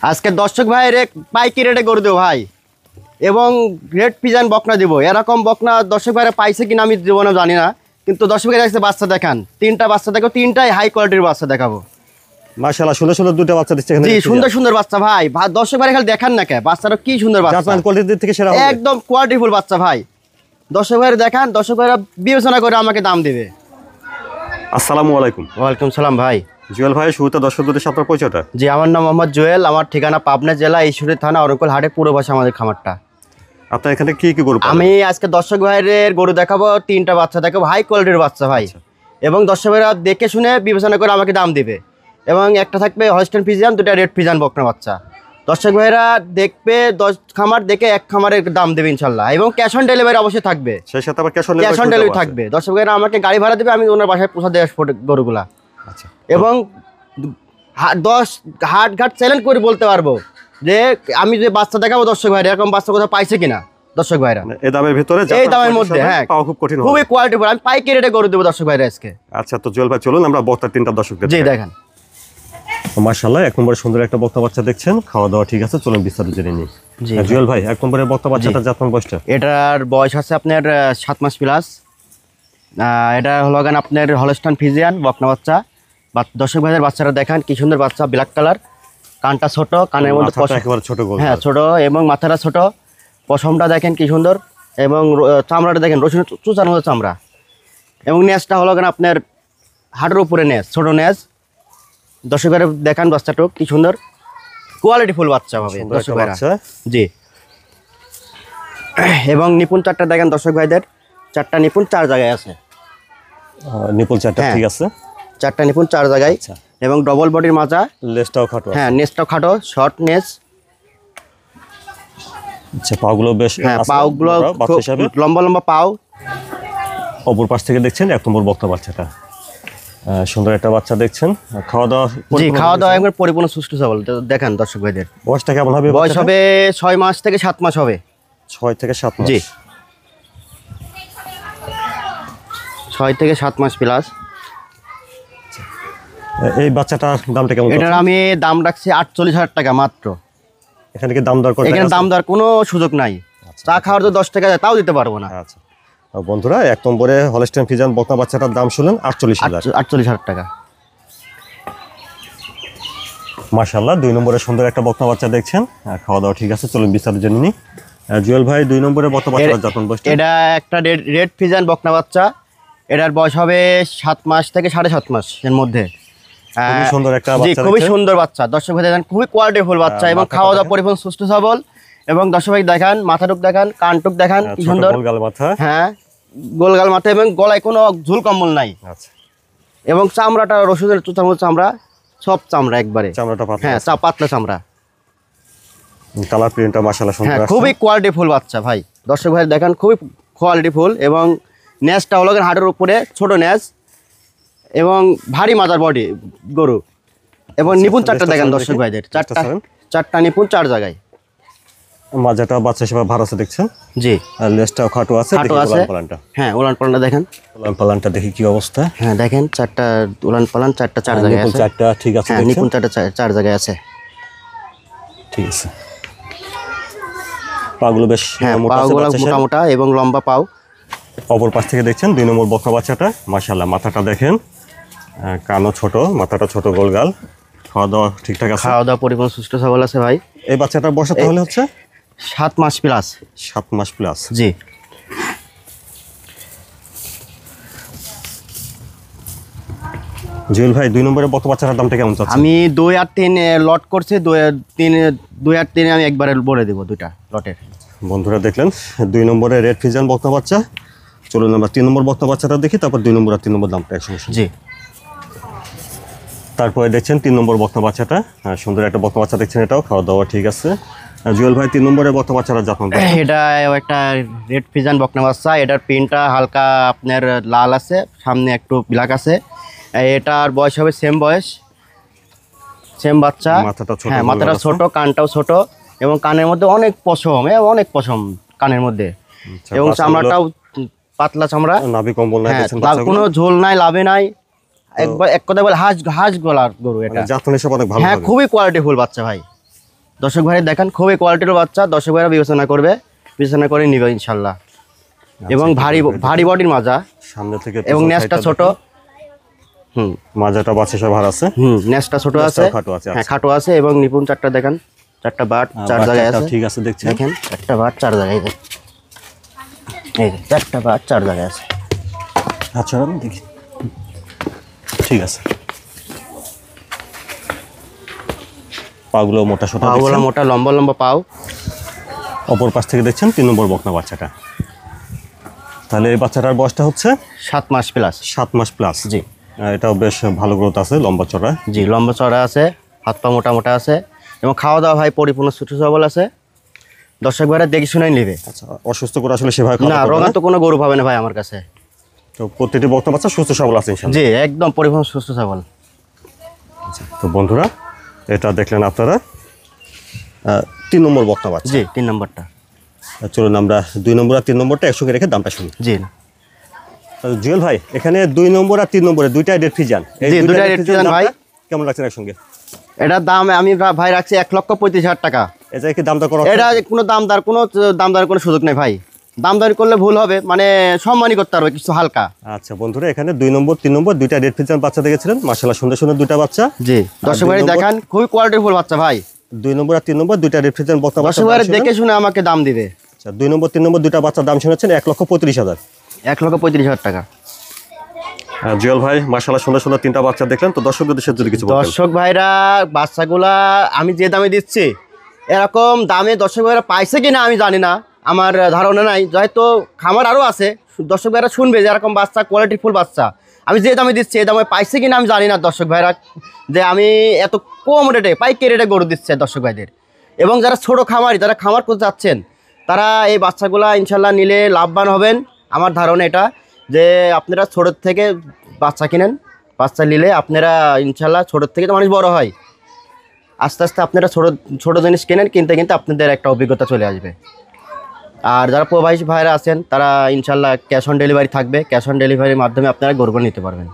আজকে দর্শক ভাইয়ের পাইকি রেটে গরু দেবো ভাই, এবং রেড পিজান বকনা দিব। এরকম বকনা দর্শক ভাইরা পাইছে কিনা আমি জীবনে জানি না, কিন্তু দর্শক ভাইয়ের কাছে বাচ্চা দেখান, 3টা বাচ্চা দেখো, 3টাই হাই কোয়ালিটির বাচ্চা দেখাবো। মাশাআল্লাহ, সুন্দর সুন্দর দুটো বাচ্চা দিচ্ছে এখানে। জি, সুন্দর সুন্দর বাচ্চা ভাই, দর্শক ভাই খালি দেখান না কে বাচ্চাটা কি সুন্দর বাচ্চা, জাপান কোয়ালিটির থেকে সেরা হবে, একদম কোয়ালিটিফুল বাচ্চা ভাই। দর্শক ভাইরা দেখান, দর্শক ভাইরা বিবেচনা করে আমাকে দাম দেবে। আসসালামু আলাইকুম। ওয়ালাইকুম সালাম ভাই। জুয়েল ভাই, শুরুতে দর্শকদের সাথে আপনার পরিচয়টা। জি, আমার নাম মোহাম্মদ জুয়েল, আমার ঠিকানা পাবনা জেলা ঈশ্বরদী থানা অরণকুল হাটের পূর্ব পাশে আমাদের খামারটা। আপনার এখানে কি কি গরু? আমি আজকে দর্শক ভাইয়ের গরু দেখাবো, 3টা বাচ্চা দেখাবো, হাই কোয়ালিটির বাচ্চা ভাই, এবং দর্শক ভাইরা দেখে শুনে বিবেচনা করে আমাকে দাম দিবে। এবং একটা থাকবে হলস্টাইন ফ্রিজিয়ান, 2টা রেড ফ্রিজিয়ান বকনা বাচ্চা। দর্শক ভাইরা দেখবে 10 খামার দেখে এক খামারের দাম দেবে ইনশাল্লাহ, এবং ক্যাশ অন ডেলিভারি অবশ্যই থাকবে। সেই সাথে আবার ক্যাশ অন ডেলিভারি থাকবে। দর্শক ভাইরা আমাকে গাড়ি ভাড়া দেবে, আমি ওনার বাসায় পৌঁছা দিয়ে আসবো গরুগুলা। আচ্ছা, এবং 10 হাট ঘাট চ্যালেঞ্জ করে বলতে পারবো যে আমি যে বাচ্চা দেখাবো দর্শক ভাইরা এরকম বাচ্চা কোথাও পাইছে কিনা। দর্শক ভাইরা এই দামের ভিতরে, এই দামের মধ্যে, হ্যাঁ, পাওয়া খুব কঠিন হবে, খুবই কোয়ালিটিফুল। আমি পাইকারি রেটে গরু দেবো দর্শক ভাইরা আজকে। আচ্ছা, তো জুয়েল ভাই চলুন আমরা বক্তার 3টা দর্শকদের। জি দেখেন, মাশাআল্লাহ, এক নম্বরে সুন্দর একটা বক্তা বাচ্চা দেখছেন, খাওয়া দাওয়া ঠিক আছে, চলুন বিস্তারিত জেনে নিই। জি জুয়েল ভাই, এক নম্বরে বক্তা বাচ্চাটা জাতমান বয়সটা? এটার বয়স আছে আপনার 7 মাস প্লাস। এটা হলো গান আপনার হলস্টাইন ফ্রিজিয়ান বকনা বাচ্চা। দর্শক ভাইদের বাচ্চাটা দেখান কি সুন্দর বাচ্চা, ব্ল্যাক কালার, কানটা ছোট, কানের মধ্যে একেবারে ছোট গোল, হ্যাঁ ছোট, এবং মাথাটা ছোট, পশমটা দেখেন কি সুন্দর, এবং চামড়াটা দেখেন রসুন চুচার মতো চামড়া, এবং নেজটা হলো গান আপনার হাটের উপরে নেজ, ছোট নেজ। দর্শক ভাইরা দেখান বাচ্চাটা কি সুন্দর কোয়ালিটিফুল বাচ্চা হবে দর্শক ভাইরা। জি, এবং নিপুণ 4টা দেখেন দর্শক ভাইদের, 4টা নিপুণ 4 জায়গায় আছে। নিপুণ 4টা ঠিক আছে, 4টা নিপুণ 4 জায়গায়, এবং ডবল বডির মাজা, লেজটাও খাটো, হ্যাঁ নেজটাও খাটো, শর্ট নেজ। আচ্ছা, পাগুলো বেশ, হ্যাঁ পাগুলো লম্বা লম্বা পাও। অপর পাশ থেকে দেখছেন 1 নম্বর বক্তা বাচ্চাটা, সুন্দর একটা বাচ্চা দেখছেন। খাওয়া দাওয়া? জি, খাওয়া দাওয়া একবার পরিপূর্ণ সুস্থ সবল। দেখেন দর্শক ভাইদের বয়সটা কেমন হবে? বয়স হবে 6 মাস থেকে 7 মাস হবে। 6 থেকে 7 মাস? জি, 6 থেকে 7 মাস প্লাস। এই বাচ্চাটার দামটা কেমন? এটার আমি দাম রাখছি 48,000 টাকা মাত্র। এখানে কি দাম দর করে? এখানে দাম দর কোনো সুযোগ নাই, চা খাওয়ার তো 10 টাকা তাও দিতে পারবো না। আচ্ছা বন্ধুরা, 1 নম্বরে হলস্টাইন ফ্রিজিয়ান বকনা বাচ্চাটার দাম শুনলেন 48,000 টাকা। মাশাআল্লাহ, 2 নম্বরে সুন্দর একটা বকনা বাচ্চা দেখছেন, খাওয়া দাওয়া ঠিক আছে, চলুন বিস্তারিত জেনে নিই। জুয়েল ভাই, 2 নম্বরে বকনা বাচ্চাটার জাতমান বয়স? এটা একটা রেড ফ্রিজিয়ান বকনা বাচ্চা। এটার বয়স হবে 7 মাস থেকে 7.5 মাস এর মধ্যে। খুবই সুন্দর একটা বাচ্চা, খুবই সুন্দর বাচ্চা দর্শক ভাই দেখেন, খুবই কোয়ালিটিফুল বাচ্চা, এবং খাওয়া দাওয়া পরিপূর্ণ সুস্থ সবল। এবং দর্শক ভাই দেখান মাথাটুক দেখান, কানটুক দেখান কি সুন্দর, গোলগাল মাথা, হ্যাঁ গোলগাল মাথা, এবং গলায় কোনো ঝুল কম্বল নাই। আচ্ছা, এবং চামড়াটা রসুনের চুচার মতো চামড়া, সব চামড়া একবারে, চামড়াটা পাতলা, হ্যাঁ পাতলা চামড়া। কালার প্রিন্টটা মাশাআল্লাহ সুন্দর, হ্যাঁ খুবই কোয়ালিটিফুল বাচ্চা ভাই। দর্শক ভাই দেখেন খুবই কোয়ালিটিফুল, এবং নেজটা হলো হাটের উপরে ছোট নেজ, এবং ভারী মাজার বডি গরু, এবং নিপুণ 4টা দেখেন দর্শক ভাইদের, 4টা নিপুণ 4 জায়গায়। মাজাটা বাচ্চা হিসেবে ভার আছে দেখছেন। জি, আর লেজটাও খাটো আছে, খাটো আছে, হ্যাঁ উলান পালানটা দেখেন, উলান পালানটা দেখি কি অবস্থা। হ্যাঁ দেখেন 4টা উলান পালান, 4টা 4 জায়গায় আছে, 4টা ঠিক আছে, হ্যাঁ নিপুণ 4টা 4 জায়গায় আছে, ঠিক আছে। পাগুলো বেশ মোটা মোটা এবং লম্বা পাও। অপর পাশ থেকে দেখছেন 2 নম্বর বকনা বাচ্চাটা, মাশাআল্লাহ, মাথাটা দেখেন, কানও ছোট, মাথাটা ছোট, গোলগাল, খাওয়া দাওয়া ঠিকঠাক আছে, খাওয়া দাওয়া পরিপূর্ণ সুস্থ সবল আছে ভাই। এই বাচ্চাটার বয়স তাহলে হচ্ছে 7 মাস প্লাস? 7 মাস প্লাস, জি। জুয়েল ভাই, 2 নম্বরের বকনা বাচ্চাটার দামটা কেমন চাচ্ছেন? আমি 2 আর 3 লট করছি, 2 আর 3 আমি একবারে বলে দেবো 2টা লটের। বন্ধুরা দেখলেন 2 নম্বরে রেড ফ্রিজিয়ান বকনা বাচ্চা। চলুন আমরা 3 নম্বর বকনা বাচ্চাটা দেখি, তারপর 2 নম্বর আর 3 নম্বর দামটা একসঙ্গে শুনি। জি, তারপরে দেখছেন 3 নম্বর বকনা বাচ্চাটা, সুন্দর একটা বকনা বাচ্চা দেখছেন, এটাও খাওয়া দাওয়া ঠিক আছে। জুয়েল ভাই, 3 নম্বরের বকনা বাচ্চাটা জাতমান? এটা একটা রেড ফ্রিজিয়ান বকনা বাচ্চা। এটার প্রিন্টটা হালকা আপনার লাল আছে, সামনে একটু ব্ল্যাক আছে। এটার বয়স হবে সেম বয়স, সেম বাচ্চা। হ্যাঁ মাথাটা ছোট, কানটাও ছোট, এবং কানের মধ্যে অনেক পশম, অনেক পশম কানের মধ্যে, এবং চামড়াটাও পাতলা চামড়া, নাভি কম্বল নাই, কোনো ঝোল নাই, লাভে নাই, একবার এক কথা বলে হাঁস গলার গরু এটা। জাতমান হিসেবে অনেক ভালো, হ্যাঁ খুবই কোয়ালিটিফুল বাচ্চা ভাই। দর্শক ভাই দেখেন খুবই কোয়ালিটির বাচ্চা, দর্শক ভাইরা বিবেচনা করে নিবে ইনশাল্লাহ। এবং ভারী বডির মাজা, সামনে থেকে এবং পিছন নেসটা সাইডটা ছোট। দেখেন। মাজাটা বাচ্চা সব ভার আছে। নেসটা ছোট আছে, নেসটাও খাটো আছে, হ্যাঁ আচ্ছা। খাটো আছে। এবং নিপুণ চারটা দেখেন, চারটা বাট চার জায়গায় বাচ্চাটাও আছে, ঠিক আছে দেখছেন। দেখেন চারটা বাট চার জায়গায় আছে, এই যে চারটা বাট চার জায়গায় আছে। আচ্ছা দেখি, ঠিক আছে। পাগুলো মোটা সোটা পাগুলো দেখছেন। মোটা, লম্বা লম্বা পাও। অপর পাশ থেকে দেখছেন 3 নম্বর বকনা বাচ্চাটা। তাহলে এই বাচ্চাটার বয়সটা হচ্ছে 7 মাস প্লাস। 7 মাস প্লাস। জি এটাও বেশ ভালো গ্রোথ আছে, লম্বা চড়া। জি, লম্বা চড়া আছে, হাত পা মোটা মোটা আছে, এবং খাওয়া দাওয়া ভাই পরিপূর্ণ সুস্থ সবল আছে। দর্শক ভাইরা দেখে শুনেই নেবে। আচ্ছা, অসুস্থ করে আসলে সেভাবে না, খাওয়া রোগা তো কোনো গরু পাবে না ভাই আমার কাছে। তো প্রত্যেকটি বকনা বাচ্চা সুস্থ সবল আছে ইনশাআল্লাহ। জি, একদম পরিপূর্ণ সুস্থ সবল। তো বন্ধুরা, এটা দেখলেন আপনারা 3 নম্বর বকনা বাচ্চা। জি, 3 নম্বরটা। চলুন আমরা 2 নম্বর আর 3 নম্বরটা একসঙ্গে রেখে দামটা শুনি। জি জুয়েল ভাই, এখানে 2 নম্বর আর 3 নম্বরে দুইটাই রেড ফিজান। জি, দুইটাই রেড ফিজিয়ান ভাই। কেমন লাগছে একসঙ্গে? এটার দাম আমি ভাই রাখছি 1,35,000 টাকা। এটা কি দামটা করা? এটা কোনো দামদার কোনো সুযোগ নেই ভাই। দামদারি করলে ভুল হবে, মানে সম্মানই করতে পারবে কিছু হালকা। আচ্ছা বন্ধুরা, এখানে 2 নম্বর 3 নম্বর দুইটা রেড ফিজান বাচ্চা দেখেছিলেন, মাশাআল্লাহ সুন্দর সুন্দর দুইটা বাচ্চা। জি, দর্শক ভাই দেখেন খুবই কোয়ালিটিফুল বাচ্চা ভাই। 2 নম্বর আর 3 নম্বর দুইটা রেড ফিজান বকনা বাচ্চা। দর্শক ভাই দেখে শুনে আমাকে দাম দিবে। আচ্ছা, 2 নম্বর 3 নম্বর দুইটা বাচ্চার দাম শুনেছেন 1,35,000। 1,35,000 টাকা। জুয়েল ভাই, মাশাআল্লাহ সুন্দর সুন্দর 3টা বাচ্চা দেখলেন। তো দর্শকদের দেশের যদি কিছু বলতেন। দর্শক ভাইরা বাচ্চাগুলা আমি যে দামে দিচ্ছি, এরকম দামে দর্শক ভাইরা পাইছে কিনা আমি জানি না, আমার ধারণা নাই। হয়তো খামার আরও আছে, দর্শক ভাইরা শুনবে যে এরকম বাচ্চা কোয়ালিটিফুল বাচ্চা আমি যে দামে দিচ্ছি, এই দামে পাইছে কিনা আমি জানি না দর্শক ভাইরা, যে আমি এত কম রেটে পাইকারি রেটে গরু দিচ্ছে দর্শক ভাইদের। এবং যারা ছোট খামারি, যারা খামার করতে যাচ্ছেন, তারা এই বাচ্চাগুলা ইনশাল্লাহ নিলে লাভবান হবেন। আমার ধারণা এটা, যে আপনারা ছোটোর থেকে বাচ্চা কিনেন, বাচ্চা নিলে আপনারা ইনশাল্লাহ ছোটোর থেকে তো মানুষ বড় হয়, আস্তে আস্তে আপনারা ছোটো জিনিস কেনেন, কিনতে আপনাদের একটা অভিজ্ঞতা চলে আসবে। আর যারা প্রবাসী ভাইরা আছেন, তারা ইনশাল্লাহ ক্যাশ অন ডেলিভারি থাকবে, ক্যাশ অন ডেলিভারির মাধ্যমে আপনারা গরুগুলো নিতে পারবেন।